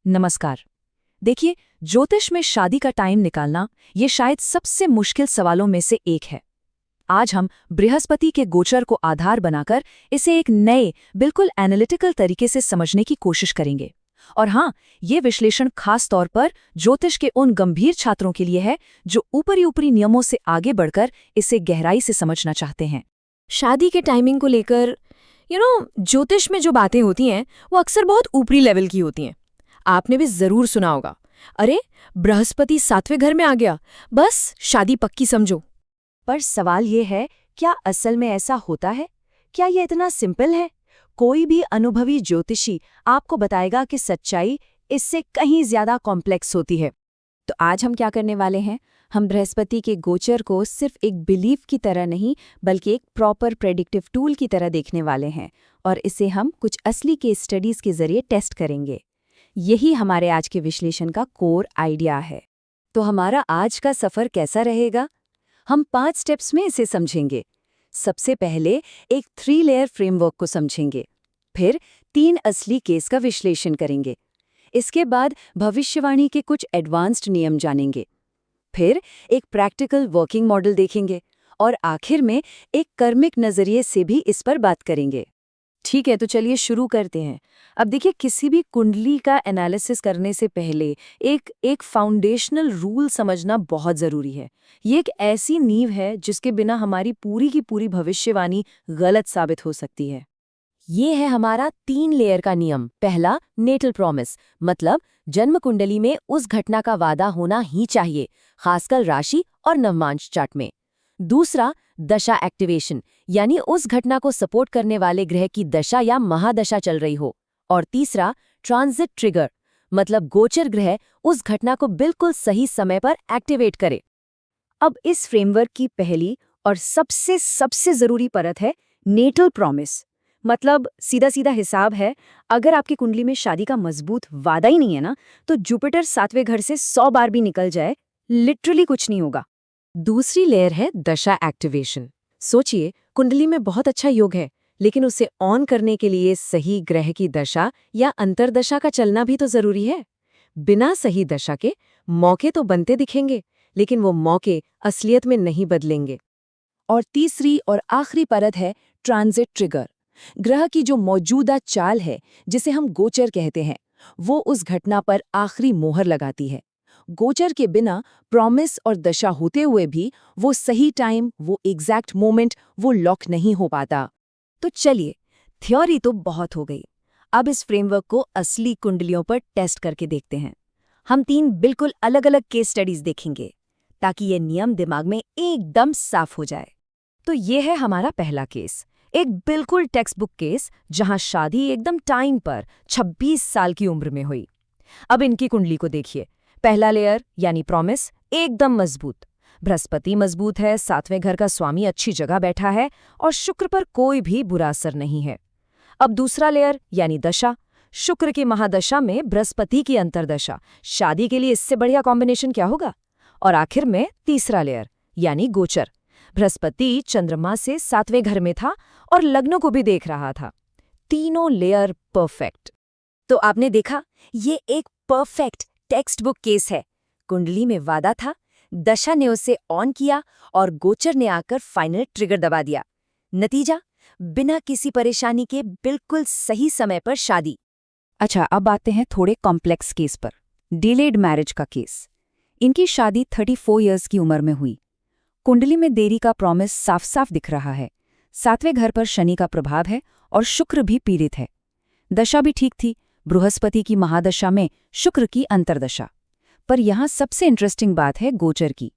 नमस्कार। देखिए, ज्योतिष में शादी का टाइम निकालना ये शायद सबसे मुश्किल सवालों में से एक है। आज हम बृहस्पति के गोचर को आधार बनाकर इसे एक नए, बिल्कुल एनालिटिकल तरीके से समझने की कोशिश करेंगे। और हाँ, ये विश्लेषण खास तौर पर ज्योतिष के उन गंभीर छात्रों के लिए है जो ऊपरी ऊपरी नियमों से आगे बढ़कर इसे गहराई से समझना चाहते हैं। शादी के टाइमिंग को लेकर ज्योतिष में जो बातें होती हैं वो अक्सर बहुत ऊपरी लेवल की होती हैं। आपने भी जरूर सुना होगा, अरे बृहस्पति 7वें घर में आ गया, बस शादी पक्की समझो। पर सवाल ये है, क्या असल में ऐसा होता है? क्या ये इतना सिंपल है? कोई भी अनुभवी ज्योतिषी आपको बताएगा कि सच्चाई इससे कहीं ज्यादा कॉम्प्लेक्स होती है। तो आज हम क्या करने वाले हैं, हम बृहस्पति के गोचर को सिर्फ एक बिलीफ की तरह नहीं बल्कि एक प्रॉपर प्रेडिक्टिव टूल की तरह देखने वाले हैं, और इसे हम कुछ असली केस स्टडीज के जरिए टेस्ट करेंगे। यही हमारे आज के विश्लेषण का कोर आइडिया है। तो हमारा आज का सफर कैसा रहेगा? हम 5 स्टेप्स में इसे समझेंगे। सबसे पहले एक 3 लेयर फ्रेमवर्क को समझेंगे, फिर 3 असली केस का विश्लेषण करेंगे, इसके बाद भविष्यवाणी के कुछ एडवांस्ड नियम जानेंगे, फिर एक प्रैक्टिकल वर्किंग मॉडल देखेंगे और आखिर में एक कर्मिक नजरिए से भी इस पर बात करेंगे। ठीक है, तो चलिए शुरू करते हैं। अब देखिए, किसी भी कुंडली का एनालिसिस करने से पहले एक फाउंडेशनल रूल समझना बहुत ज़रूरी है। ये एक ऐसी नींव है जिसके बिना हमारी पूरी की पूरी भविष्यवाणी गलत साबित हो सकती है। ये है हमारा 3 लेयर का नियम। पहला, नेटल प्रॉमिस, मतलब जन्म कुंडली में उस घटना का वादा होना ही चाहिए, खासकर राशि और नवमांश चार्ट में। दूसरा, दशा एक्टिवेशन, यानी उस घटना को सपोर्ट करने वाले ग्रह की दशा या महादशा चल रही हो। और तीसरा, ट्रांजिट ट्रिगर, मतलब गोचर ग्रह उस घटना को बिल्कुल सही समय पर एक्टिवेट करे। अब इस फ्रेमवर्क की पहली और सबसे जरूरी परत है नेटल प्रॉमिस। मतलब सीधा सीधा हिसाब है, अगर आपकी कुंडली में शादी का मजबूत वादा ही नहीं है ना, तो जुपिटर 7वें घर से 100 बार भी निकल जाए, लिटरली कुछ नहीं होगा। दूसरी लेयर है दशा एक्टिवेशन। सोचिए, कुंडली में बहुत अच्छा योग है, लेकिन उसे ऑन करने के लिए सही ग्रह की दशा या अंतर्दशा का चलना भी तो जरूरी है। बिना सही दशा के मौके तो बनते दिखेंगे, लेकिन वो मौके असलियत में नहीं बदलेंगे। और तीसरी और आखिरी परत है ट्रांजिट ट्रिगर। ग्रह की जो मौजूदा चाल है, जिसे हम गोचर कहते हैं, वो उस घटना पर आखिरी मोहर लगाती है। गोचर के बिना प्रॉमिस और दशा होते हुए भी वो सही टाइम, वो एग्जैक्ट मोमेंट वो लॉक नहीं हो पाता। तो चलिए, थ्योरी तो बहुत हो गई, अब इस फ्रेमवर्क को असली कुंडलियों पर टेस्ट करके देखते हैं। हम 3 बिल्कुल अलग अलग केस स्टडीज देखेंगे ताकि ये नियम दिमाग में एकदम साफ हो जाए। तो ये है हमारा पहला केस, एक बिल्कुल टेक्स्ट बुक केस जहां शादी एकदम टाइम पर 26 साल की उम्र में हुई। अब इनकी कुंडली को देखिए। पहला लेयर यानी प्रॉमिस एकदम मजबूत, बृहस्पति मजबूत है, 7वें घर का स्वामी अच्छी जगह बैठा है और शुक्र पर कोई भी बुरा असर नहीं है। अब दूसरा लेयर यानी दशा, शुक्र की महादशा में बृहस्पति की अंतर्दशा, शादी के लिए इससे बढ़िया कॉम्बिनेशन क्या होगा। और आखिर में तीसरा लेयर यानी गोचर, बृहस्पति चंद्रमा से 7वें घर में था और लग्न को भी देख रहा था। तीनों लेयर परफेक्ट। तो आपने देखा, ये एक परफेक्ट टेक्स्ट बुक केस है। कुंडली में वादा था, दशा ने उसे ऑन किया और गोचर ने आकर फाइनल ट्रिगर दबा दिया। नतीजा, बिना किसी परेशानी के बिल्कुल सही समय पर शादी। अच्छा, अब आते हैं थोड़े कॉम्प्लेक्स केस पर। डिलेड मैरिज का केस। इनकी शादी 34 इयर्स की उम्र में हुई। कुंडली में देरी का प्रॉमिस साफ साफ दिख रहा है। 7वें घर पर शनि का प्रभाव है और शुक्र भी पीड़ित है। दशा भी ठीक थी, बृहस्पति की महादशा में शुक्र की अंतर्दशा। पर यहाँ सबसे इंटरेस्टिंग बात है गोचर की।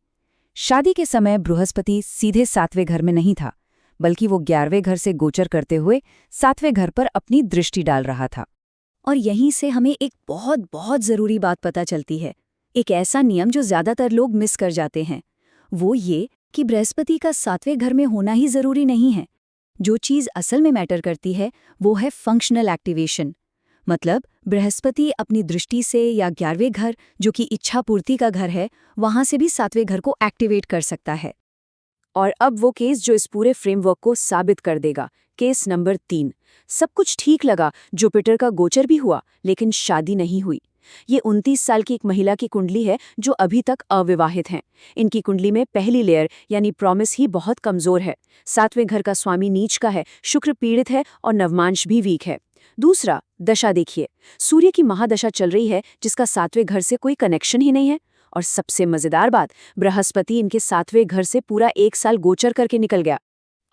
शादी के समय बृहस्पति सीधे 7वें घर में नहीं था, बल्कि वो 11वें घर से गोचर करते हुए 7वें घर पर अपनी दृष्टि डाल रहा था। और यहीं से हमें एक बहुत बहुत जरूरी बात पता चलती है, एक ऐसा नियम जो ज्यादातर लोग मिस कर जाते हैं। वो ये कि बृहस्पति का 7वें घर में होना ही जरूरी नहीं है। जो चीज़ असल में मैटर करती है वो है फंक्शनल एक्टिवेशन। मतलब बृहस्पति अपनी दृष्टि से या 11वें घर, जो कि इच्छा पूर्ति का घर है, वहां से भी 7वें घर को एक्टिवेट कर सकता है। और अब वो केस जो इस पूरे फ्रेमवर्क को साबित कर देगा, केस नंबर 3। सब कुछ ठीक लगा, जुपिटर का गोचर भी हुआ, लेकिन शादी नहीं हुई। ये 29 साल की एक महिला की कुंडली है जो अभी तक अविवाहित हैं। इनकी कुंडली में पहली लेयर यानी प्रॉमिस ही बहुत कमजोर है। 7वें घर का स्वामी नीच का है, शुक्र पीड़ित है और नवमांश भी वीक है। दूसरा, दशा देखिए, सूर्य की महादशा चल रही है जिसका 7वें घर से कोई कनेक्शन ही नहीं है। और सबसे मजेदार बात, बृहस्पति इनके 7वें घर से पूरा 1 साल गोचर करके निकल गया।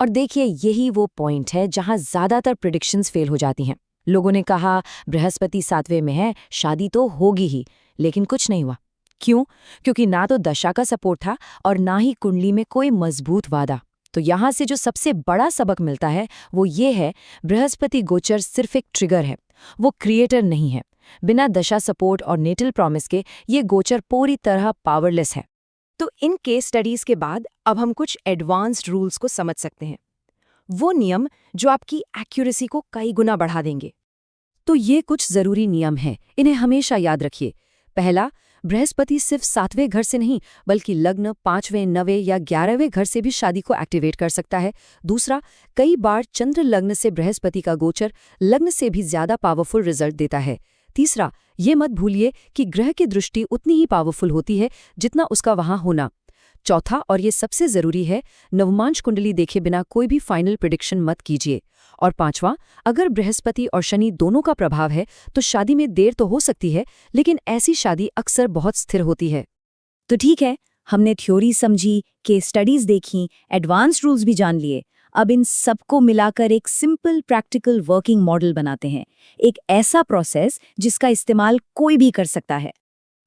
और देखिए, यही वो पॉइंट है जहां ज्यादातर प्रेडिक्शंस फेल हो जाती हैं। लोगों ने कहा बृहस्पति 7वें में है, शादी तो होगी ही, लेकिन कुछ नहीं हुआ। क्यों? क्योंकि ना तो दशा का सपोर्ट था और ना ही कुंडली में कोई मजबूत वादा। तो यहाँ से जो सबसे बड़ा सबक मिलता है वो ये है, बृहस्पति गोचर सिर्फ एक ट्रिगर है, वो क्रिएटर नहीं है। बिना दशा सपोर्ट और नेटल प्रॉमिस के ये गोचर पूरी तरह पावरलेस है। तो इन केस स्टडीज के बाद अब हम कुछ एडवांस्ड रूल्स को समझ सकते हैं, वो नियम जो आपकी एक्यूरेसी को कई गुना बढ़ा देंगे। तो ये कुछ जरूरी नियम हैं, इन्हें हमेशा याद रखिए। पहला, बृहस्पति सिर्फ 7वें घर से नहीं बल्कि लग्न 5वें, 9वें या 11वें घर से भी शादी को एक्टिवेट कर सकता है। दूसरा, कई बार चंद्र लग्न से बृहस्पति का गोचर लग्न से भी ज्यादा पावरफुल रिजल्ट देता है। तीसरा, ये मत भूलिए कि ग्रह की दृष्टि उतनी ही पावरफुल होती है जितना उसका वहां होना। चौथा, और ये सबसे जरूरी है, नवमांश कुंडली देखे बिना कोई भी फाइनल प्रिडिक्शन मत कीजिए। और पांचवा, अगर बृहस्पति और शनि दोनों का प्रभाव है तो शादी में देर तो हो सकती है, लेकिन ऐसी शादी अक्सर बहुत स्थिर होती है। तो ठीक है, हमने थ्योरी समझी, केस स्टडीज देखी, एडवांस्ड रूल्स भी जान लिए। अब इन सबको मिलाकर एक सिंपल प्रैक्टिकल वर्किंग मॉडल बनाते हैं, एक ऐसा प्रोसेस जिसका इस्तेमाल कोई भी कर सकता है।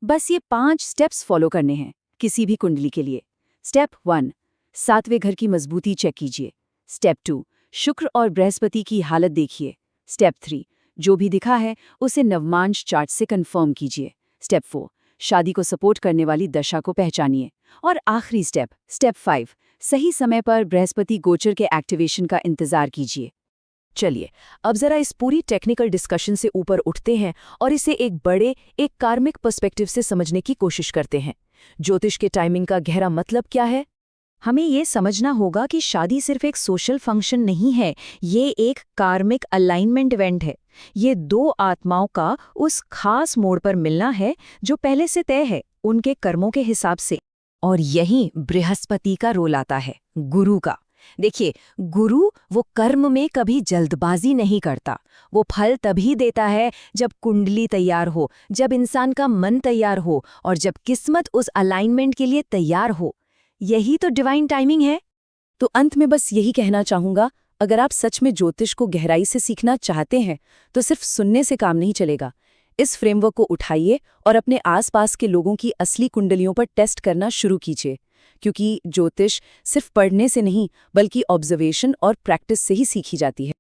बस ये 5 स्टेप्स फॉलो करने हैं किसी भी कुंडली के लिए। स्टेप 1, 7वें घर की मजबूती चेक कीजिए। स्टेप 2, शुक्र और बृहस्पति की हालत देखिए। स्टेप 3, जो भी दिखा है उसे नवमांश चार्ट से कंफर्म कीजिए। स्टेप 4, शादी को सपोर्ट करने वाली दशा को पहचानिए। और आखिरी स्टेप 5, सही समय पर बृहस्पति गोचर के एक्टिवेशन का इंतजार कीजिए। चलिए, अब जरा इस पूरी टेक्निकल डिस्कशन से ऊपर उठते हैं और इसे एक कार्मिक पर्सपेक्टिव से समझने की कोशिश करते हैं। ज्योतिष के टाइमिंग का गहरा मतलब क्या है? हमें ये समझना होगा कि शादी सिर्फ एक सोशल फंक्शन नहीं है, ये एक कार्मिक अलाइनमेंट इवेंट है। ये 2 आत्माओं का उस खास मोड़ पर मिलना है जो पहले से तय है उनके कर्मों के हिसाब से। और यहीं बृहस्पति का रोल आता है, गुरु का। देखिए, गुरु वो कर्म में कभी जल्दबाजी नहीं करता। वो फल तभी देता है जब कुंडली तैयार हो, जब इंसान का मन तैयार हो और जब किस्मत उस अलाइनमेंट के लिए तैयार हो। यही तो डिवाइन टाइमिंग है। तो अंत में बस यही कहना चाहूंगा, अगर आप सच में ज्योतिष को गहराई से सीखना चाहते हैं तो सिर्फ सुनने से काम नहीं चलेगा। इस फ्रेमवर्क को उठाइए और अपने आसपास के लोगों की असली कुंडलियों पर टेस्ट करना शुरू कीजिए, क्योंकि ज्योतिष सिर्फ पढ़ने से नहीं बल्कि ऑब्जर्वेशन और प्रैक्टिस से ही सीखी जाती है।